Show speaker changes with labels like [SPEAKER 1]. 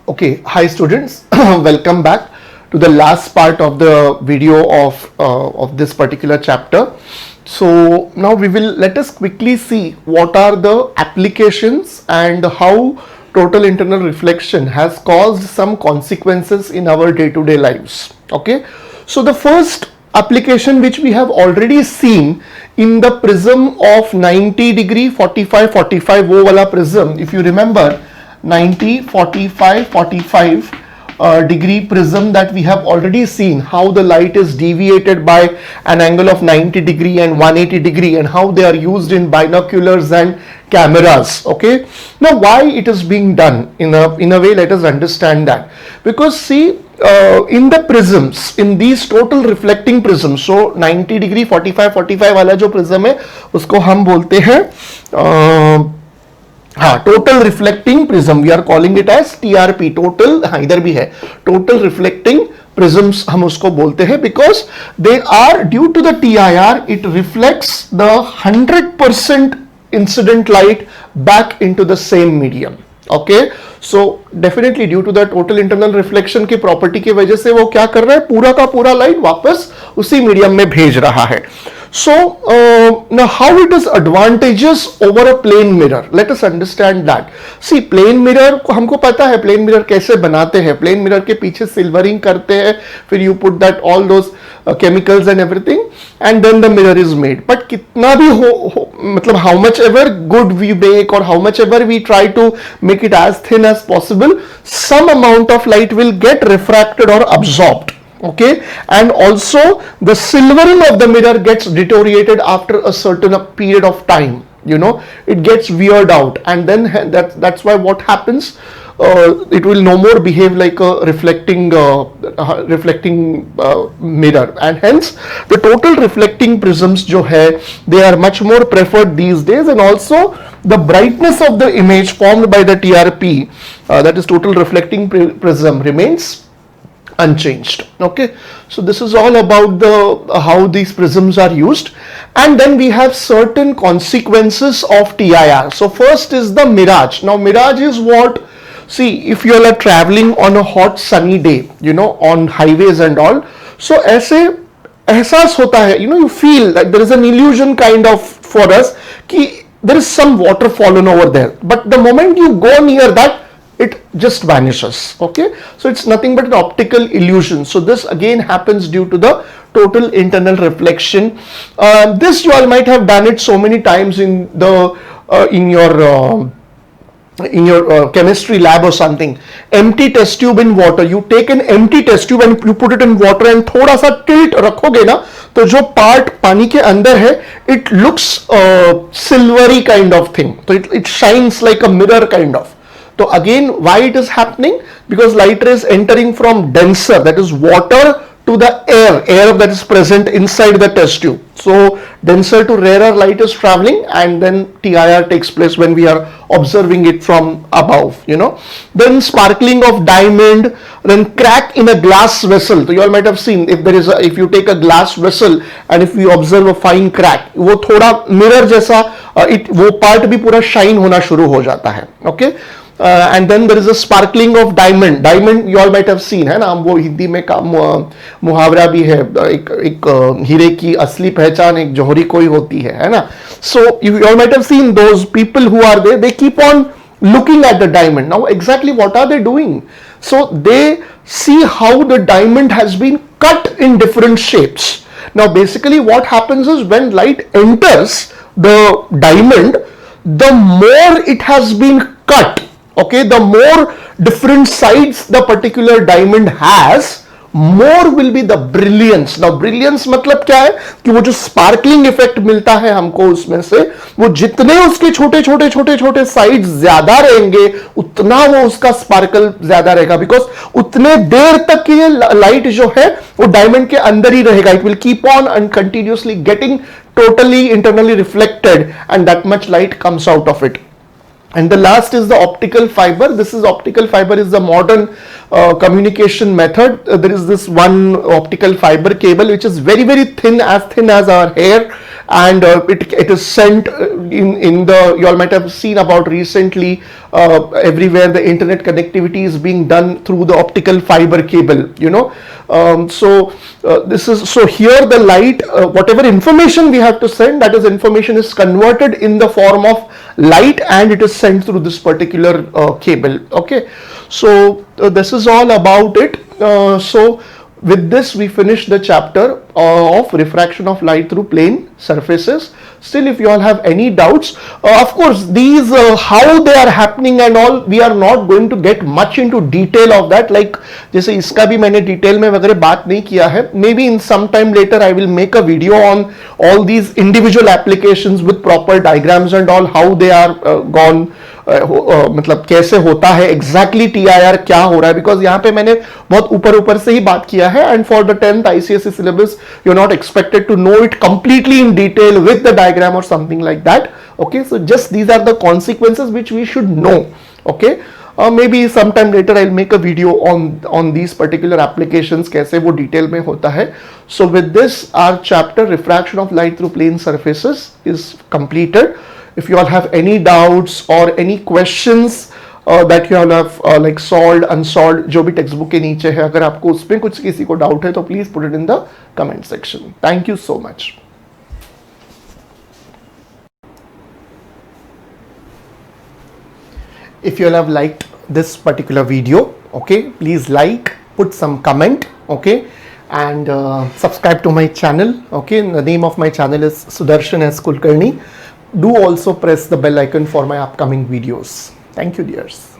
[SPEAKER 1] Okay, hi students, welcome back to the last part of the video of this particular chapter. So now let us quickly see what are the applications and how total internal reflection has caused some consequences in our day-to-day lives. Okay, so the first application which we have already seen in the prism of 90 degree 45 45 वो वाला prism, if you remember 90 45 45 degree prism that we have already seen how the light is deviated by an angle of 90 degree and 180 degree and how they are used in binoculars and cameras. Okay, now why it is being done in a way, let us understand that. Because see, in the prisms, in these total reflecting prisms, so 90 degree 45 45 वाला जो prism है उसको हम बोलते हैं हाँ total reflecting prism, we are calling it as TRP, total, हाँ इधर भी है टोटल रिफ्लेक्टिंग प्रिज्म्स हम उसको बोलते हैं, because they are due to the TIR it reflects the 100% incident light back into the same medium. Okay, so definitely due to the total internal reflection की property की वजह से वो क्या कर रहा है, पूरा का पूरा लाइट वापस उसी मीडियम में भेज रहा है. So now how it is advantageous over a plane mirror, let us understand that. See, plane mirror हमको पता है plane mirror कैसे बनाते हैं. plane mirror के पीछे silvering करते हैं, फिर you put that all those chemicals and everything and then the mirror is made. But कितना भी हो मतलब how much ever good we make or how much ever we try to make it as thin as possible, some amount of light will get refracted or absorbed. Okay, and also the silvering of the mirror gets deteriorated after a certain period of time, you know, it gets weared out, and then that's why what happens, it will no more behave like a reflecting mirror, and hence the total reflecting prisms jo hai, they are much more preferred these days, and also the brightness of the image formed by the TRP, that is total reflecting prism, remains unchanged. Okay, so this is all about the how these prisms are used, and then we have certain consequences of TIR. So first is the mirage. Now mirage is what, see, if you are traveling on a hot sunny day, you know, on highways and all, so ऐसे एहसास होता है, you know, you feel that there is an illusion kind of for us कि there is some water fallen over there, but the moment you go near that, it just vanishes. Okay, so it's nothing but an optical illusion. So this again happens due to the total internal reflection. This you all might have done it so many times in the in your chemistry lab or something. Empty test tube in water, you take an empty test tube and you put it in water and थोड़ा सा tilt रखोगे ना, तो जो part पानी के अंदर है, it looks silvery kind of thing, so it shines like a mirror kind of. So again, why it is happening? Because light rays entering from denser, that is water, to the air that is present inside the test tube. So denser to rarer light is traveling, and then TIR takes place when we are observing it from above, you know. Then sparkling of diamond, then crack in a glass vessel. So you all might have seen, if you take a glass vessel and if we observe a fine crack, वो थोड़ा mirror जैसा वो part भी पूरा shine होना शुरू हो जाता है. Okay. And then there is a sparkling of diamond. Diamond you all might have seen, है ना, वो हिंदी में का मुहावरा भी है, एक हीरे की असली पहचान एक जौहरी कोई होती है ना. So you all might have seen those people who are there, they keep on looking at the diamond. Now exactly what are they doing? So they see how the diamond has been cut in different shapes. Now basically what happens is when light enters the diamond, the more it has been cut, okay, the more different sides the particular diamond has, more will be the brilliance. Now brilliance मतलब क्या है कि वो जो sparkling effect मिलता है हमको उसमें से, वो जितने उसके छोटे छोटे छोटे छोटे साइड्स ज्यादा रहेंगे उतना वो उसका स्पार्कल ज्यादा रहेगा, बिकॉज उतने देर तक ये लाइट जो है वो डायमंड के अंदर ही रहेगा. It will keep on and continuously getting totally internally reflected, and that much light comes out of it. And the last is the optical fiber. This is optical fiber is the modern communication method. There is this one optical fiber cable which is very very thin as our hair, and it is sent in the, you all might have seen about recently, everywhere the internet connectivity is being done through the optical fiber cable, you know. This is, so here the light, whatever information we have to send, that is information is converted in the form of light and it is sent through this particular cable. Okay, so this is all about it. So with this we finish the chapter of refraction of light through plane surfaces. Still, if you all have any doubts, of course these how they are happening and all, we are not going to get much into detail of that. Like जैसे इसका भी मैंने detail में वगैरह बात नहीं किया है. Maybe in some time later I will make a video on all these individual applications with proper diagrams and all, how they are gone. मतलब कैसे होता है एग्जैक्टली TIR क्या हो रहा है, बिकॉज यहाँ पे मैंने बहुत ऊपर से ही बात किया है. And for the 10th ICSE syllabus you are not expected to know it completely in detail with the diagram और something like that. Okay, so just these are the consequences which we should know. Okay, maybe sometime later I'll make a video on these particular applications, कैसे वो detail में होता है. So with this, our chapter refraction of light through plane surfaces is completed. If you all have any doubts or any questions that you all have like solved, unsolved, जो भी text book के नीचे है, अगर आपको उसमें कुछ किसी को डाउट है तो please put it in the comment section. Thank you so much. If you all have liked this particular video, okay, please like, put some comment, okay, and subscribe to my channel. Okay, the name of my channel is Sudarshan S. Kulkarni. Do also press the bell icon for my upcoming videos. Thank you, dears.